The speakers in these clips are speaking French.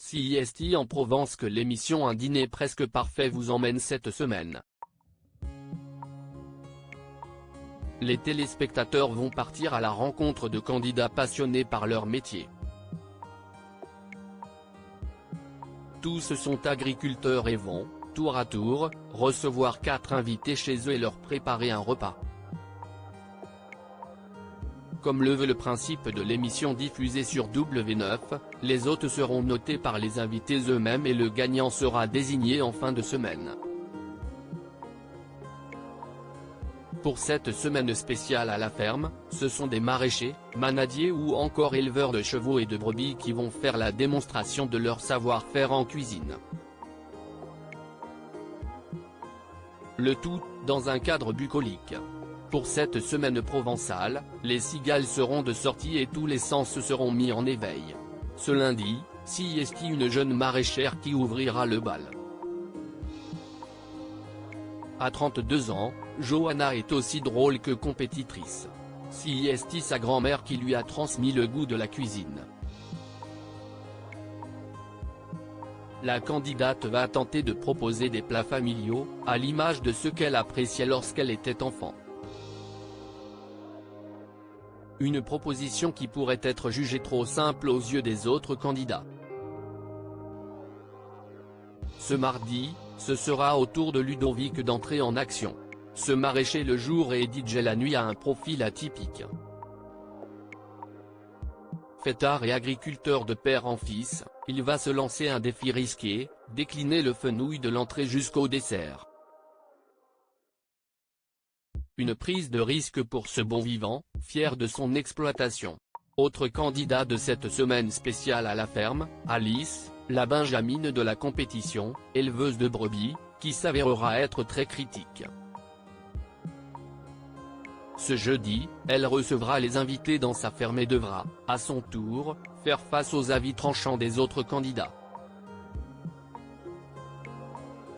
CIST en Provence que l'émission Un dîner presque parfait vous emmène cette semaine. Les téléspectateurs vont partir à la rencontre de candidats passionnés par leur métier. Tous sont agriculteurs et vont, tour à tour, recevoir 4 invités chez eux et leur préparer un repas. Comme le veut le principe de l'émission diffusée sur W9, les hôtes seront notés par les invités eux-mêmes et le gagnant sera désigné en fin de semaine. Pour cette semaine spéciale à la ferme, ce sont des maraîchers, manadiers ou encore éleveurs de chevaux et de brebis qui vont faire la démonstration de leur savoir-faire en cuisine. Le tout, dans un cadre bucolique. Pour cette semaine provençale, les cigales seront de sortie et tous les sens seront mis en éveil. Ce lundi, CIST une jeune maraîchère qui ouvrira le bal. À 32 ans, Johanna est aussi drôle que compétitrice. CIST sa grand-mère qui lui a transmis le goût de la cuisine. La candidate va tenter de proposer des plats familiaux, à l'image de ceux qu'elle appréciait lorsqu'elle était enfant. Une proposition qui pourrait être jugée trop simple aux yeux des autres candidats. Ce mardi, ce sera au tour de Ludovic d'entrer en action. Ce maraîcher le jour et DJ la nuit a un profil atypique. Fêtard et agriculteur de père en fils, il va se lancer un défi risqué, décliner le fenouil de l'entrée jusqu'au dessert. Une prise de risque pour ce bon vivant, fier de son exploitation. Autre candidat de cette semaine spéciale à la ferme, Alice, la benjamine de la compétition, éleveuse de brebis, qui s'avérera être très critique. Ce jeudi, elle recevra les invités dans sa ferme et devra, à son tour, faire face aux avis tranchants des autres candidats.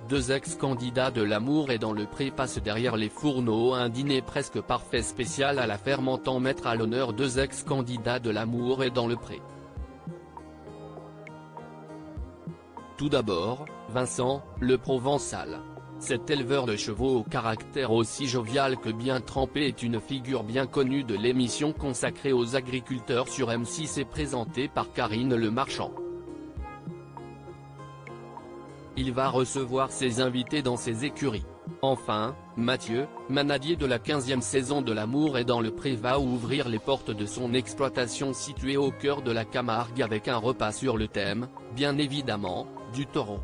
2 ex-candidats de l'amour et dans le pré passent derrière les fourneaux. Un dîner presque parfait spécial à la ferme entend mettre à l'honneur 2 ex-candidats de l'amour et dans le pré. Tout d'abord, Vincent, le Provençal. Cet éleveur de chevaux au caractère aussi jovial que bien trempé est une figure bien connue de l'émission consacrée aux agriculteurs sur M6 et présentée par Karine Le Marchand. Il va recevoir ses invités dans ses écuries. Enfin, Mathieu, manadier de la 15e saison de l'amour et dans le pré va ouvrir les portes de son exploitation située au cœur de la Camargue avec un repas sur le thème, bien évidemment, du taureau.